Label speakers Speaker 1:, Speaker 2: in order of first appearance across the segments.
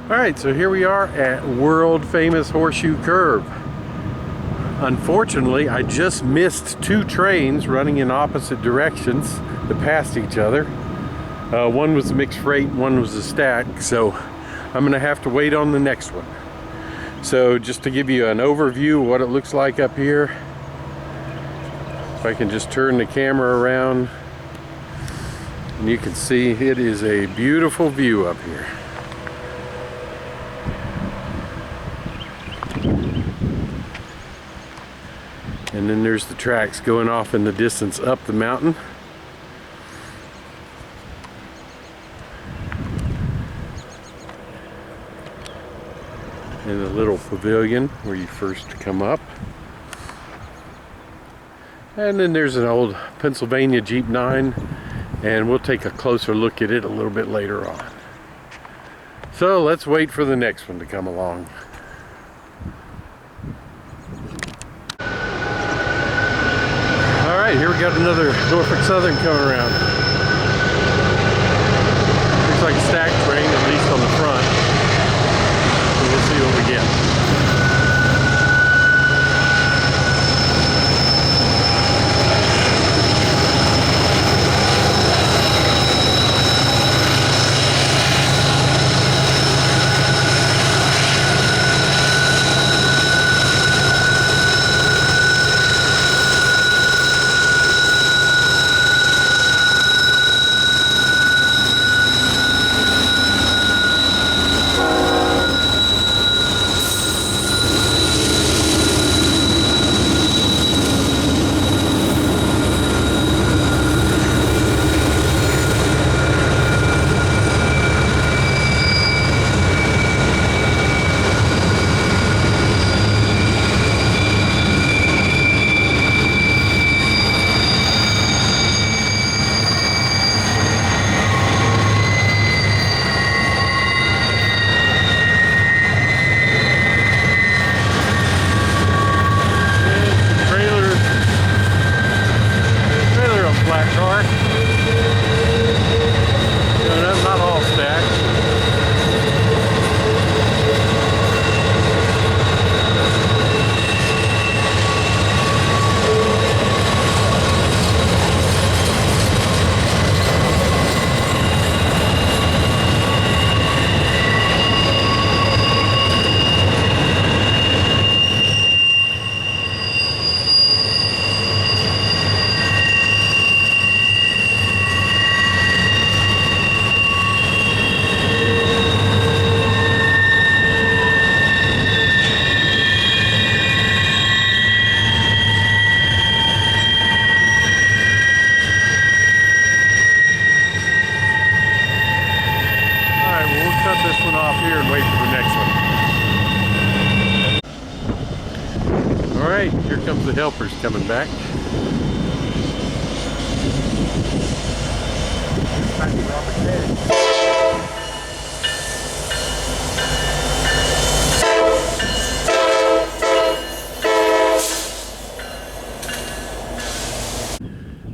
Speaker 1: Alright, so here we are at world famous Horseshoe Curve. Unfortunately, I just missed two trains running in opposite directions that passed each other. One was a mixed freight and one was a stack, so I'm going to have to wait on the next one. So just to give you an overview of what it looks like up here, if I can just turn the camera around, and you can see it is a beautiful view up here. And then there's the tracks going off in the distance up the mountain. And the little pavilion where you first come up. And then there's an old Pennsylvania Jeep 9, and we'll take a closer look at it a little bit later on. So let's wait for the next one to come along. Alright, here we got another Norfolk Southern coming around. Looks like a stack train, at least on the front. So we'll see what we get. Alright, here comes the helpers coming back.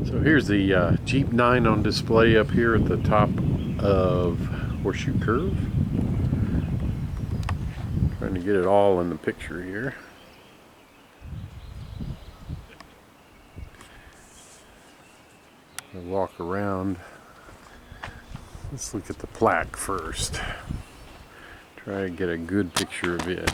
Speaker 1: So here's the Jeep 9 on display up here at the top of Horseshoe Curve. Trying to get it all in the picture here. I'll walk around. Let's look at the plaque first. Try to get a good picture of it.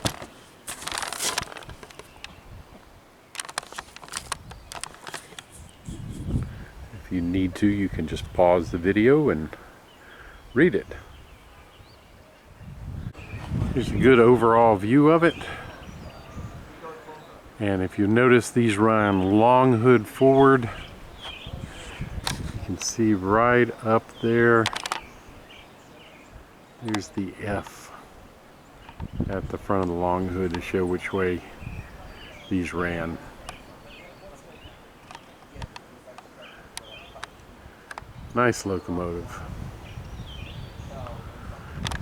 Speaker 1: If you need to, you can just pause the video and read it. Here's a good overall view of it. And if you notice, these run long hood forward. You can see right up there, there's the F at the front of the long hood to show which way these ran. Nice locomotive.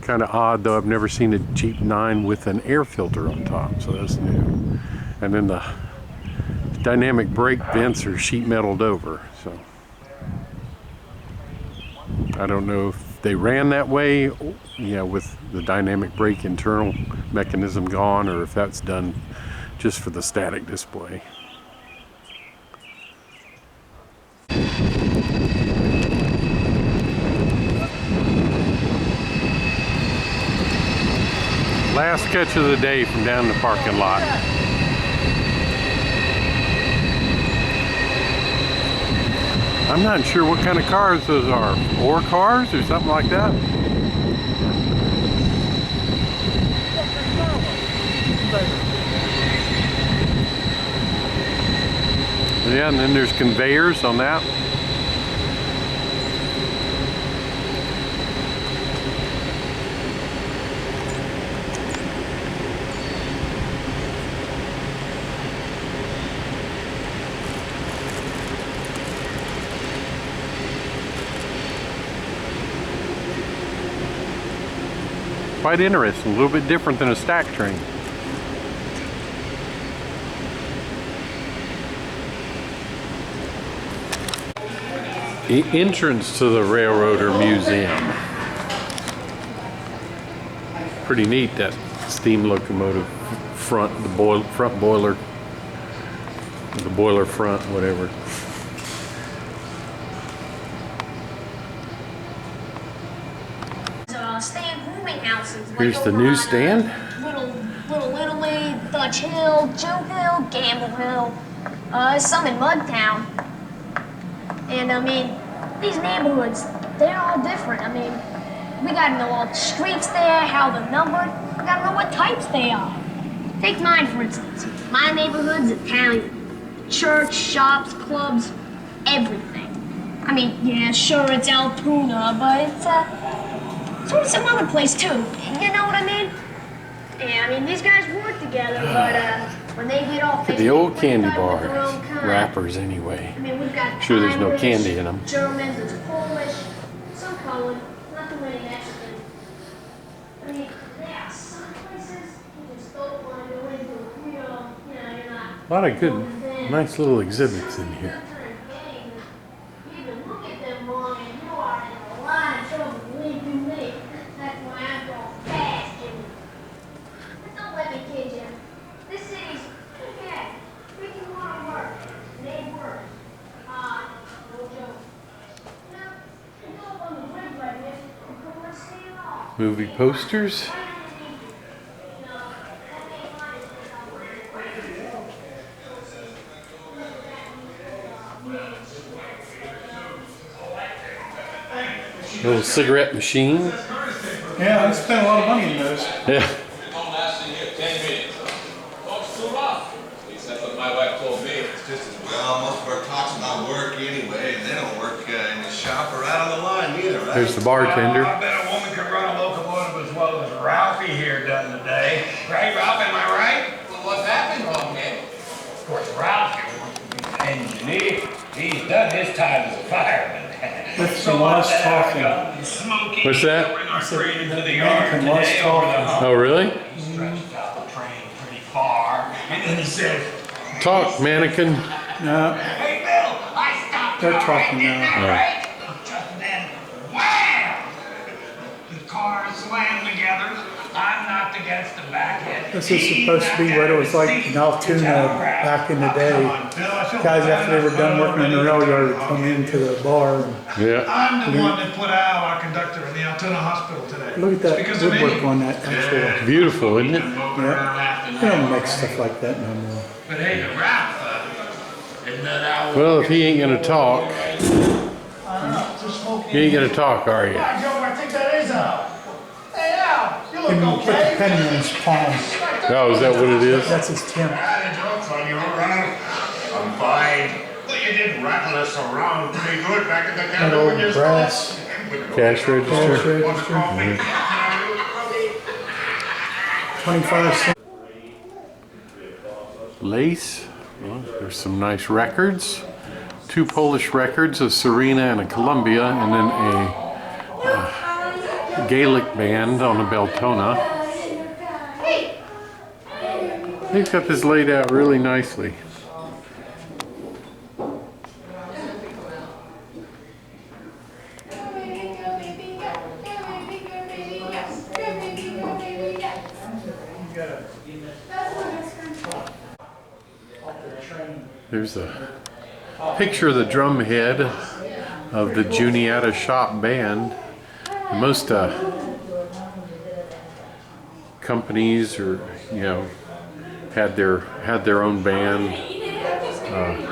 Speaker 1: Kind of odd though, I've never seen a Jeep 9 with an air filter on top, so that's new. And then the dynamic brake vents are sheet metaled over, so I don't know if they ran that way, with the dynamic brake internal mechanism gone, or if that's done just for the static display. Last catch of the day from down the parking lot. I'm not sure what kind of cars those are. Ore cars or something like that? Yeah, and then there's conveyors on that. Quite interesting, a little bit different than a stack train. The entrance to the Railroad Museum. Pretty neat, that steam locomotive front, front boiler, the boiler front, whatever. Here's the newsstand.
Speaker 2: Little League, Dutch Hill, Joe Hill, Gamble Hill, some in Mudtown. And I mean, these neighborhoods, they're all different. I mean, we gotta know all the streets there, how they're numbered. We gotta know what types they are. Take mine, for instance. My neighborhood's Italian. Church, shops, clubs, everything. I mean, yeah, sure, it's Altoona, but it's sort of some other place, too. You know what I mean? Yeah, I mean, these guys work together, but when they get off,
Speaker 1: the old candy bars, wrappers anyway.
Speaker 2: I mean, we've got
Speaker 1: sure there's no
Speaker 2: Irish,
Speaker 1: candy in them.
Speaker 2: Germans, it's Polish, some colored, not too many Mexican. I mean, yeah, some places you just don't want to go into. You're not.
Speaker 1: A lot of good, nice little exhibits in here.
Speaker 2: You can look at them wrong and you are in a lot of trouble, believe you me. That's why I'm going fast, Jimmy. But don't let me kid you. This city's okay. We can want to work. They work. No joke. You go up on the bridge like this, and put one stand off.
Speaker 1: Movie posters. Little cigarette machine.
Speaker 3: Yeah, I spent a lot of money in those.
Speaker 1: Yeah.
Speaker 4: Don't last in here 10 minutes. Oh, it's too rough. At least that's what my wife told me.
Speaker 5: It's just as well. Most of our talk's about work anyway, and they don't work in the shop or out on the line either, right?
Speaker 1: There's the bartender.
Speaker 3: I bet a woman could run a locomotive as well as Ralphie here done today. Right, Ralph, am I right?
Speaker 4: Well, what's happened, Homhead?
Speaker 3: Of course, Ralphie wants to be an engineer. He's done his time as a fireman.
Speaker 6: That's the last talking.
Speaker 1: What's that?
Speaker 3: I said,
Speaker 6: into the
Speaker 3: yard
Speaker 6: American last
Speaker 3: today over the
Speaker 6: talking.
Speaker 3: hump.
Speaker 1: Oh, really?
Speaker 3: He stretched out the train pretty far, and then he said,
Speaker 1: Talk, mannequin.
Speaker 6: No,
Speaker 3: "Hey, Bill, I stopped.
Speaker 6: they're
Speaker 3: you
Speaker 6: talking
Speaker 3: right,
Speaker 6: now.
Speaker 3: didn't I, right?" Just then, wham! The cars slammed together. I knocked against the back end.
Speaker 6: This is supposed to be what it was like in Altoona back in the day. Guys, after they were done working in the rail yard, would come into the bar. And
Speaker 1: Yeah.
Speaker 3: I'm the one that put out our conductor in the Altoona hospital today.
Speaker 6: look at that
Speaker 3: Because of
Speaker 6: woodwork
Speaker 3: me.
Speaker 6: on that actual.
Speaker 1: Beautiful, isn't it?
Speaker 6: Yeah. They don't make stuff like that no more.
Speaker 3: But hey, the rap, isn't that how
Speaker 1: Well, if he ain't gonna talk, you ain't gonna talk, are you?
Speaker 3: Yeah, Joe, I think that is Al. Hey, Al, you
Speaker 6: He
Speaker 3: look
Speaker 6: put the
Speaker 3: okay.
Speaker 6: penny in his palm.
Speaker 1: Oh, is that what it is?
Speaker 6: That's his temp.
Speaker 7: I'm fine. Well, you did rattle us around pretty good back at the
Speaker 6: That
Speaker 7: counter when
Speaker 6: old
Speaker 7: you
Speaker 6: brass
Speaker 1: Cash
Speaker 6: cash
Speaker 1: register.
Speaker 6: register. 25 cents.
Speaker 1: Lace. Well, there's some nice records. 2 Polish records, a Serena and a Columbia, and then a Gaelic band on a Beltona. They've got this laid out really nicely. There's a picture of the drum head of the Juniata Shop Band. And most companies, or had their own band,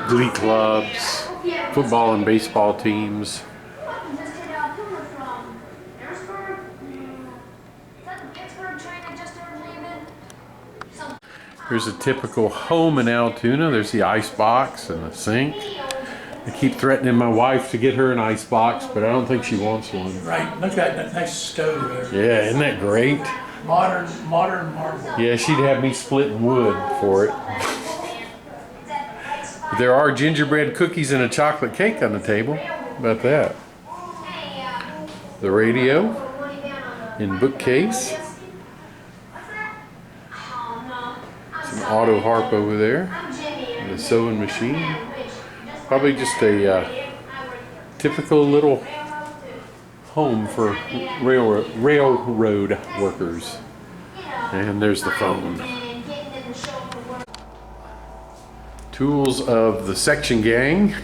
Speaker 1: glee clubs, football and baseball teams.
Speaker 2: Just hit Altoona from Harrisburg. Is that the Pittsburgh train that just started leaving? Some
Speaker 1: Here's a typical home in Altoona. There's the ice box and the sink. I keep threatening my wife to get her an ice box, but I don't think she wants one.
Speaker 6: Right, look at that nice stove there.
Speaker 1: Yeah, isn't that great?
Speaker 6: Modern marvel.
Speaker 1: Yeah, she'd have me splitting wood for it. But there are gingerbread cookies and a chocolate cake on the table. How about that? The radio in bookcase. Some auto harp over there. And a sewing machine. Probably just a typical little home for railroad workers. And there's the phone. Tools of the section gang.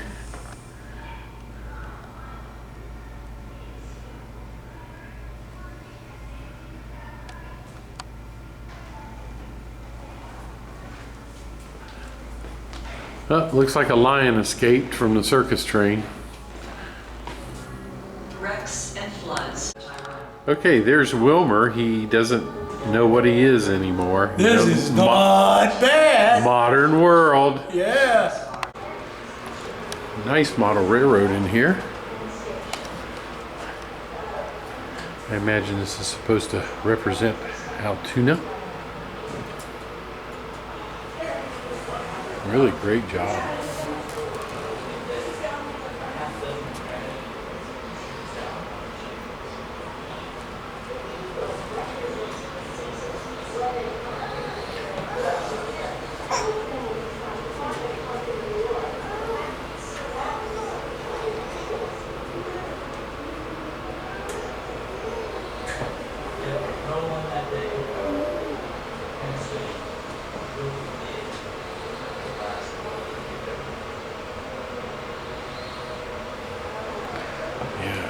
Speaker 1: Oh, looks like a lion escaped from the circus train.
Speaker 8: Wrecks and floods.
Speaker 1: Okay, there's Wilmer. He doesn't know what he is anymore.
Speaker 6: This is not bad.
Speaker 1: Modern world.
Speaker 6: Yes.
Speaker 1: Nice model railroad in here. I imagine this is supposed to represent Altoona. Really great job.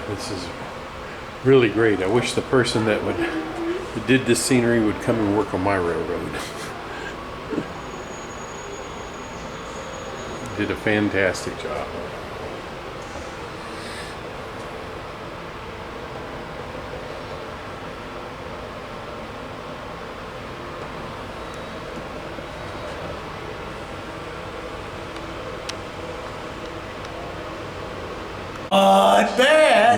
Speaker 1: This is really great. I wish the person that did this scenery would come and work on my railroad. Did a fantastic job.
Speaker 6: Not bad.